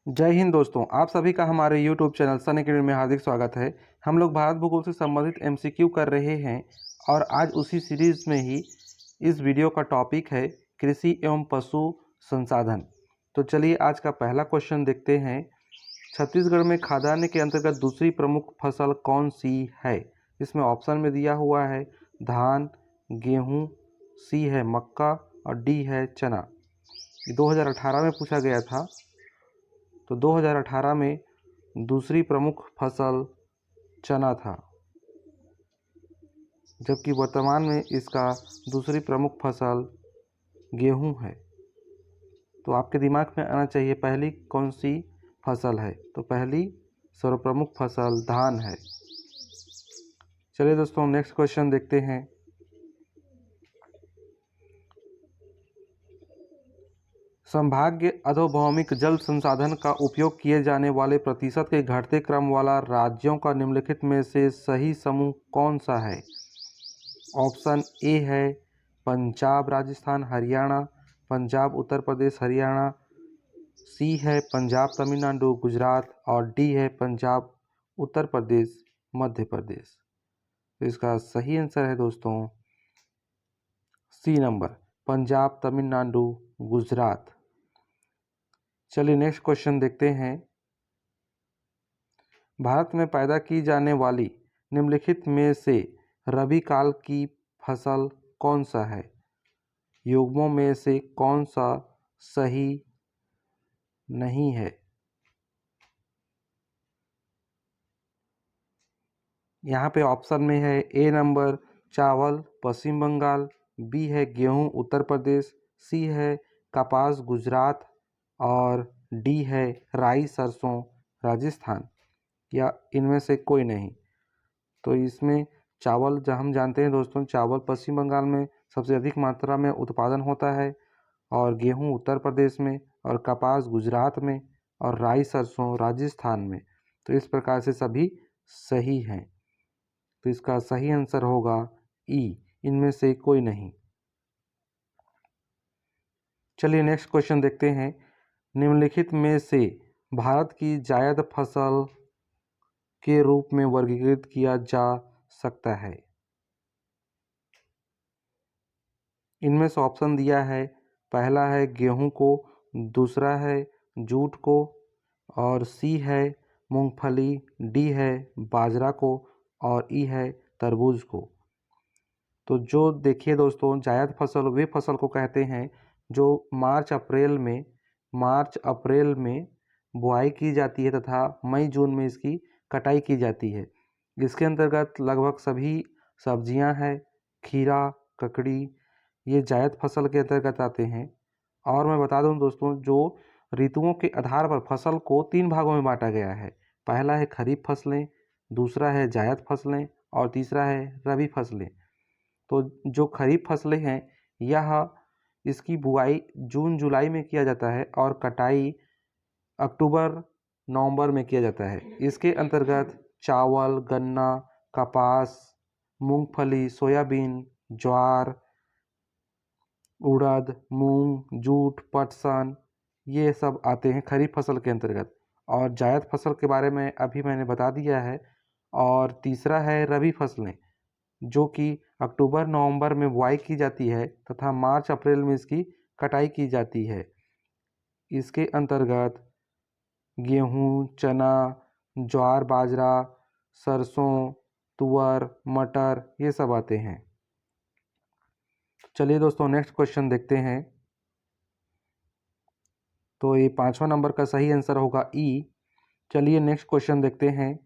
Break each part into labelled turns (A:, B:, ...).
A: जय हिंद दोस्तों, आप सभी का हमारे YouTube चैनल सन एकेडमी में हार्दिक स्वागत है। हम लोग भारत भूगोल से संबंधित MCQ कर रहे हैं और आज उसी सीरीज में ही इस वीडियो का टॉपिक है कृषि एवं पशु संसाधन। तो चलिए आज का पहला क्वेश्चन देखते हैं। छत्तीसगढ़ में खाद्यान्न के अंतर्गत दूसरी प्रमुख फसल कौन सी है? इसमें ऑप्शन में दिया हुआ है धान, गेहूँ, सी है मक्का और डी है चना। 2018 में पूछा गया था। तो 2018 में दूसरी प्रमुख फसल चना था, जबकि वर्तमान में इसका दूसरी प्रमुख फसल गेहूं है। तो आपके दिमाग में आना चाहिए पहली कौन सी फसल है। तो पहली सर्वप्रमुख फसल धान है। चलिए दोस्तों नेक्स्ट क्वेश्चन देखते हैं। संभाव्य अधोभौमिक जल संसाधन का उपयोग किए जाने वाले प्रतिशत के घटते क्रम वाला राज्यों का निम्नलिखित में से सही समूह कौन सा है? ऑप्शन ए है पंजाब, राजस्थान, हरियाणा, पंजाब, उत्तर प्रदेश, हरियाणा, सी है पंजाब, तमिलनाडु, गुजरात और डी है पंजाब, उत्तर प्रदेश, मध्य प्रदेश। तो इसका सही आंसर है दोस्तों सी नंबर, पंजाब, तमिलनाडु, गुजरात। चलिए नेक्स्ट क्वेश्चन देखते हैं। भारत में पैदा की जाने वाली निम्नलिखित में से रबी काल की फसल कौन सा है? युग्मों में से कौन सा सही नहीं है? यहाँ पे ऑप्शन में है ए नंबर चावल पश्चिम बंगाल, बी है गेहूं उत्तर प्रदेश, सी है कपास गुजरात और डी है राई सरसों राजस्थान, या इनमें से कोई नहीं। तो इसमें चावल जो हम जानते हैं दोस्तों, चावल पश्चिम बंगाल में सबसे अधिक मात्रा में उत्पादन होता है और गेहूं उत्तर प्रदेश में और कपास गुजरात में और राई सरसों राजस्थान में। तो इस प्रकार से सभी सही हैं। तो इसका सही आंसर होगा ई, इनमें से कोई नहीं। चलिए नेक्स्ट क्वेश्चन देखते हैं। निम्नलिखित में से भारत की जायद फसल के रूप में वर्गीकृत किया जा सकता है? इनमें से ऑप्शन दिया है, पहला है गेहूं को, दूसरा है जूट को और सी है मूंगफली, डी है बाजरा को और ई है तरबूज को। तो जो देखिए दोस्तों, जायद फसल वे फसल को कहते हैं जो मार्च अप्रैल में बुआई की जाती है तथा मई जून में इसकी कटाई की जाती है। इसके अंतर्गत लगभग सभी सब्जियां हैं, खीरा, ककड़ी, ये जायद फसल के अंतर्गत आते हैं। और मैं बता दूं दोस्तों, जो ऋतुओं के आधार पर फसल को 3 भागों में बांटा गया है। पहला है खरीफ फसलें, दूसरा है जायद फसलें और तीसरा है रबी फसलें। तो जो खरीफ फसलें हैं यह इसकी बुआई जून जुलाई में किया जाता है और कटाई अक्टूबर नवंबर में किया जाता है। इसके अंतर्गत चावल, गन्ना, कपास, मूंगफली, सोयाबीन, ज्वार, उड़द, मूंग, जूट, पटसन, ये सब आते हैं खरीफ फसल के अंतर्गत। और जायद फसल के बारे में अभी मैंने बता दिया है। और तीसरा है रबी फसलें, जो कि अक्टूबर नवंबर में बुआई की जाती है तथा मार्च अप्रैल में इसकी कटाई की जाती है। इसके अंतर्गत गेहूँ, चना, ज्वार बाजरा, सरसों, तुअर, मटर, ये सब आते हैं। चलिए दोस्तों नेक्स्ट क्वेश्चन देखते हैं। तो ये 5वां नंबर का सही आंसर होगा ई। चलिए नेक्स्ट क्वेश्चन देखते हैं।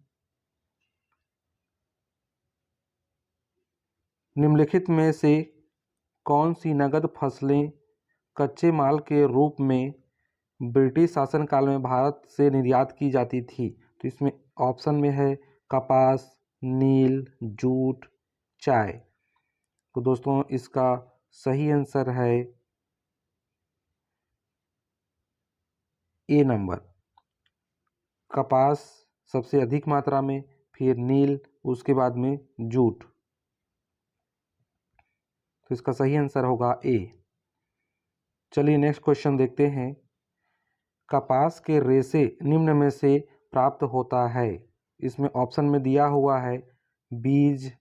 A: निम्नलिखित में से कौन सी नगद फसलें कच्चे माल के रूप में ब्रिटिश शासनकाल में भारत से निर्यात की जाती थी? तो इसमें ऑप्शन में है कपास, नील, जूट, चाय। तो दोस्तों इसका सही आंसर है ए नंबर, कपास सबसे अधिक मात्रा में, फिर नील, उसके बाद में जूट। तो इसका सही आंसर होगा ए। चलिए नेक्स्ट क्वेश्चन देखते हैं। कपास के रेशे निम्न में से प्राप्त होता है। इसमें ऑप्शन में दिया हुआ है बीज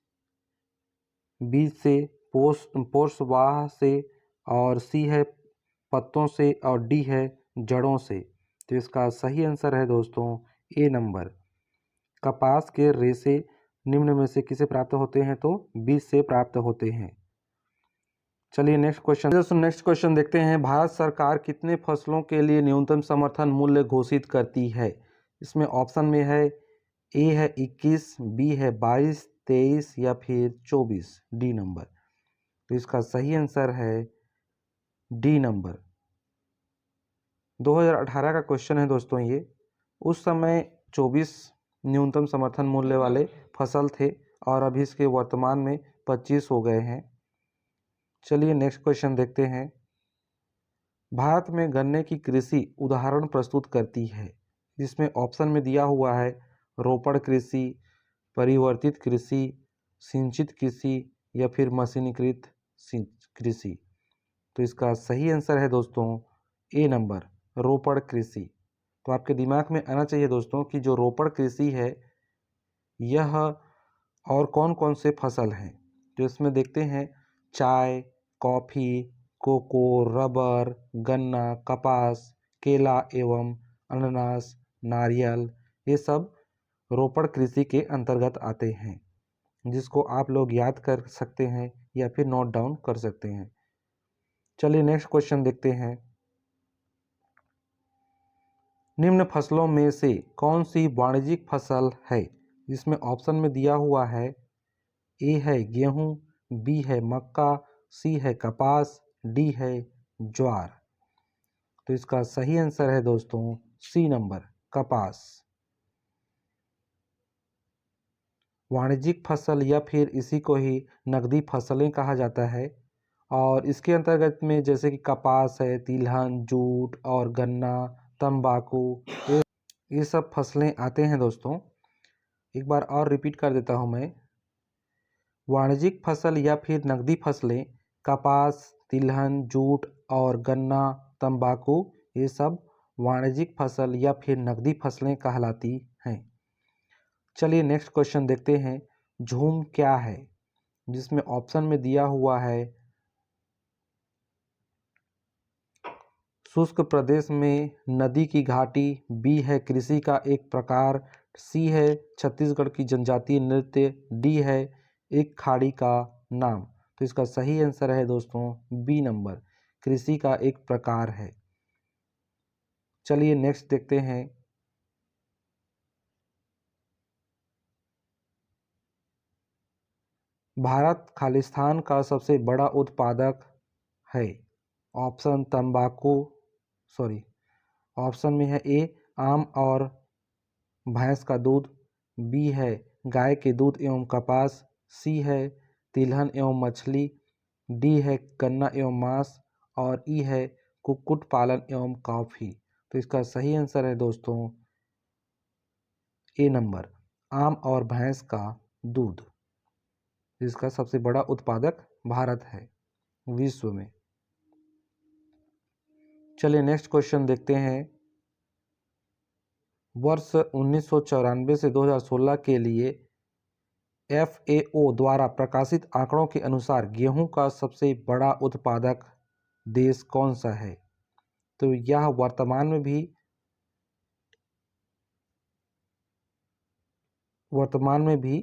A: से, पोषवाह से, और सी है पत्तों से, और डी है जड़ों से। तो इसका सही आंसर है दोस्तों ए नंबर। कपास के रेशे निम्न में से किसे प्राप्त होते हैं? तो बीज से प्राप्त होते हैं। चलिए नेक्स्ट क्वेश्चन। दोस्तों नेक्स्ट क्वेश्चन देखते हैं। भारत सरकार कितने फसलों के लिए न्यूनतम समर्थन मूल्य घोषित करती है? इसमें ऑप्शन में है ए है 21, बी है 22, 23 या फिर 24, डी नंबर। तो इसका सही आंसर है डी नंबर। 2018 का क्वेश्चन है दोस्तों ये। उस समय 24 न्यूनतम समर्थन मूल्य वाले फसल थे और अभी इसके वर्तमान में 25 हो गए हैं। चलिए नेक्स्ट क्वेश्चन देखते हैं। भारत में गन्ने की कृषि उदाहरण प्रस्तुत करती है। जिसमें ऑप्शन में दिया हुआ है रोपड़ कृषि, परिवर्तित कृषि, सिंचित कृषि या फिर मशीनीकृत कृषि। तो इसका सही आंसर है दोस्तों ए नंबर, रोपड़ कृषि। तो आपके दिमाग में आना चाहिए दोस्तों कि जो रोपड़ कृषि है यह और कौन कौन से फसल हैं। तो इसमें देखते हैं चाय, कॉफ़ी, कोको, रबर, गन्ना, कपास, केला एवं अनानास, नारियल, ये सब रोपड़ कृषि के अंतर्गत आते हैं, जिसको आप लोग याद कर सकते हैं या फिर नोट डाउन कर सकते हैं। चलिए नेक्स्ट क्वेश्चन देखते हैं। निम्न फसलों में से कौन सी वाणिज्यिक फसल है? जिसमें ऑप्शन में दिया हुआ है ए है गेहूं, बी है मक्का, सी है कपास, डी है ज्वार। तो इसका सही आंसर है दोस्तों सी नंबर, कपास। वाणिज्यिक फसल या फिर इसी को ही नकदी फसलें कहा जाता है और इसके अंतर्गत में जैसे कि कपास है, तिलहन, जूट और गन्ना, तंबाकू, ये सब फसलें आते हैं दोस्तों। एक बार और रिपीट कर देता हूँ मैं। वाणिज्यिक फसल या फिर नकदी फसलें कपास, तिलहन, जूट और गन्ना, तंबाकू, ये सब वाणिज्यिक फसल या फिर नकदी फसलें कहलाती हैं। चलिए नेक्स्ट क्वेश्चन देखते हैं। झूम क्या है? जिसमें ऑप्शन में दिया हुआ है शुष्क प्रदेश में नदी की घाटी, बी है कृषि का एक प्रकार, सी है छत्तीसगढ़ की जनजातीय नृत्य, डी है एक खाड़ी का नाम। तो इसका सही आंसर है दोस्तों बी नंबर, कृषि का एक प्रकार है। चलिए नेक्स्ट देखते हैं। भारत खालिस्तान का सबसे बड़ा उत्पादक है। ऑप्शन ऑप्शन में है ए आम और भैंस का दूध, बी है गाय के दूध एवं कपास, सी है तिलहन एवं मछली, डी है गन्ना एवं मांस और ई है कुक्कुट पालन एवं कॉफी। तो इसका सही आंसर है दोस्तों ए नंबर, आम और भैंस का दूध, जिसका सबसे बड़ा उत्पादक भारत है विश्व में। चलिए नेक्स्ट क्वेश्चन देखते हैं। वर्ष 1994 से 2016 के लिए FAO द्वारा प्रकाशित आंकड़ों के अनुसार गेहूं का सबसे बड़ा उत्पादक देश कौन सा है? तो यह वर्तमान में भी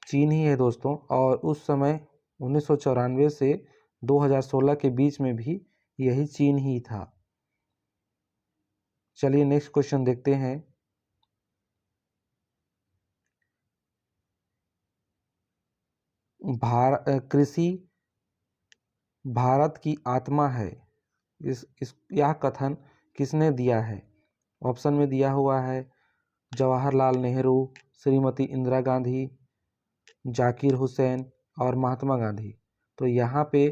A: चीन ही है दोस्तों, और उस समय 1994 से 2016 के बीच में भी यही चीन ही था। चलिए नेक्स्ट क्वेश्चन देखते हैं। कृषि भारत की आत्मा है, यह कथन किसने दिया है? ऑप्शन में दिया हुआ है जवाहरलाल नेहरू, श्रीमती इंदिरा गांधी, जाकिर हुसैन और महात्मा गांधी। तो यहाँ पे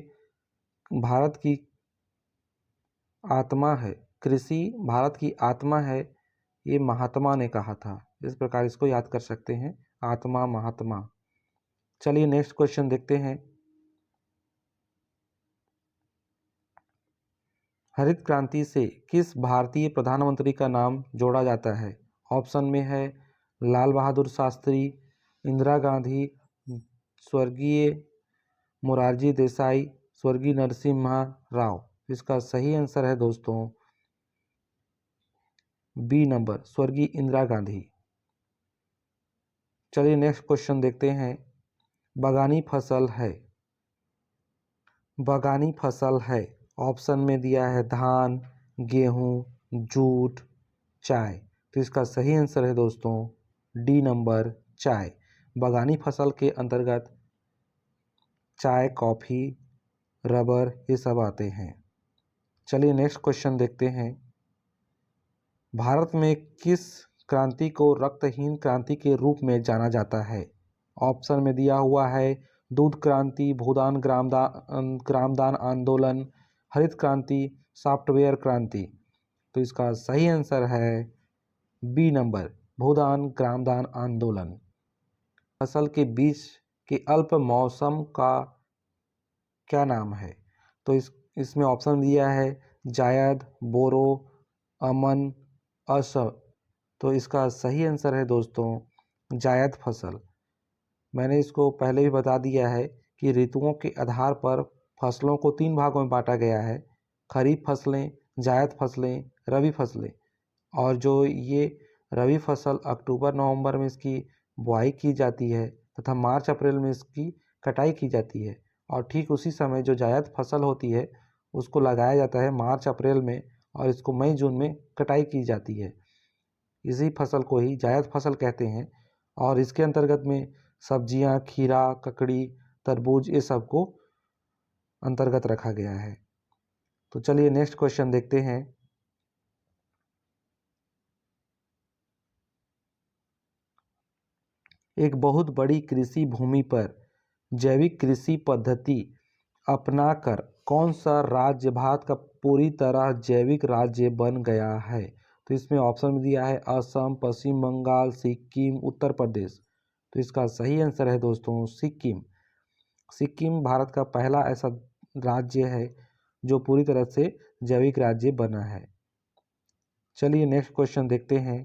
A: भारत की आत्मा है, कृषि भारत की आत्मा है, ये महात्मा ने कहा था। इस प्रकार इसको याद कर सकते हैं, आत्मा महात्मा। चलिए नेक्स्ट क्वेश्चन देखते हैं। हरित क्रांति से किस भारतीय प्रधानमंत्री का नाम जोड़ा जाता है? ऑप्शन में है लाल बहादुर शास्त्री, इंदिरा गांधी, स्वर्गीय मोरारजी देसाई, स्वर्गीय नरसिम्हा राव। इसका सही आंसर है दोस्तों बी नंबर, स्वर्गीय इंदिरा गांधी। चलिए नेक्स्ट क्वेश्चन देखते हैं। बागानी फसल है, बागानी फसल है, ऑप्शन में दिया है धान, गेहूं, जूट, चाय। तो इसका सही आंसर है दोस्तों डी नंबर, चाय। बागानी फसल के अंतर्गत चाय, कॉफ़ी, रबर ये सब आते हैं। चलिए नेक्स्ट क्वेश्चन देखते हैं। भारत में किस क्रांति को रक्तहीन क्रांति के रूप में जाना जाता है? ऑप्शन में दिया हुआ है दूध क्रांति, भूदान ग्रामदान आंदोलन, हरित क्रांति, सॉफ्टवेयर क्रांति। तो इसका सही आंसर है बी नंबर, भूदान ग्रामदान आंदोलन। फसल के बीच के अल्प मौसम का क्या नाम है? तो इसमें ऑप्शन दिया है जायद, बोरो, अमन, असम। तो इसका सही आंसर है दोस्तों जायद फसल। मैंने इसको पहले भी बता दिया है कि ऋतुओं के आधार पर फसलों को 3 भागों में बांटा गया है, खरीफ फसलें, जायद फसलें, रबी फसलें। और जो ये रबी फसल अक्टूबर नवंबर में इसकी बुआई की जाती है तथा मार्च अप्रैल में इसकी कटाई की जाती है। और ठीक उसी समय जो जायद फसल होती है उसको लगाया जाता है मार्च अप्रैल में और इसको मई जून में कटाई की जाती है। इसी फसल को ही जायद फसल कहते हैं। और इसके अंतर्गत में सब्जियां, खीरा, ककड़ी, तरबूज ये सब को अंतर्गत रखा गया है। तो चलिए नेक्स्ट क्वेश्चन देखते हैं। एक बहुत बड़ी कृषि भूमि पर जैविक कृषि पद्धति अपनाकर कौन सा राज्य भारत का पूरी तरह जैविक राज्य बन गया है? तो इसमें ऑप्शन में दिया है असम, पश्चिम बंगाल, सिक्किम, उत्तर प्रदेश। तो इसका सही आंसर है दोस्तों सिक्किम। सिक्किम भारत का पहला ऐसा राज्य है जो पूरी तरह से जैविक राज्य बना है। चलिए नेक्स्ट क्वेश्चन देखते हैं।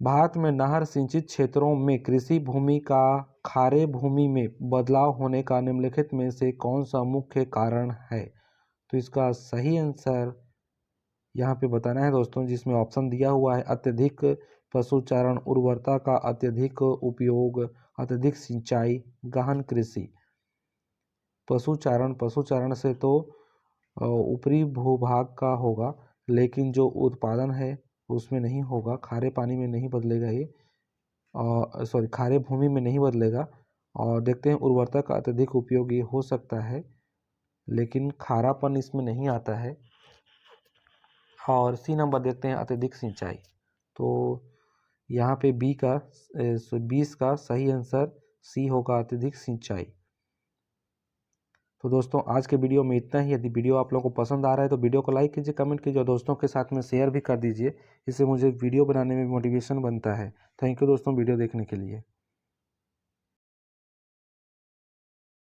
A: भारत में नहर सिंचित क्षेत्रों में कृषि भूमि का खारे भूमि में बदलाव होने का निम्नलिखित में से कौन सा मुख्य कारण है? तो इसका सही आंसर यहाँ पे बताना है दोस्तों, जिसमें ऑप्शन दिया हुआ है अत्यधिक पशुचारण, उर्वरता का अत्यधिक उपयोग, अत्यधिक सिंचाई, गहन कृषि। पशुचारण से तो ऊपरी भूभाग का होगा, लेकिन जो उत्पादन है उसमें नहीं होगा, खारे पानी में नहीं बदलेगा ये, खारे भूमि में नहीं बदलेगा। और देखते हैं उर्वरता का अत्यधिक उपयोग ये हो सकता है, लेकिन खारापन इसमें नहीं आता है। और सी नंबर देखते हैं अत्यधिक सिंचाई। तो यहाँ पे 20 का सही आंसर सी होगा, अत्यधिक सिंचाई। तो दोस्तों आज के वीडियो में इतना ही। यदि वीडियो आप लोगों को पसंद आ रहा है तो वीडियो को लाइक कीजिए, कमेंट कीजिए और दोस्तों के साथ में शेयर भी कर दीजिए। इससे मुझे वीडियो बनाने में मोटिवेशन बनता है। थैंक यू दोस्तों वीडियो देखने के लिए।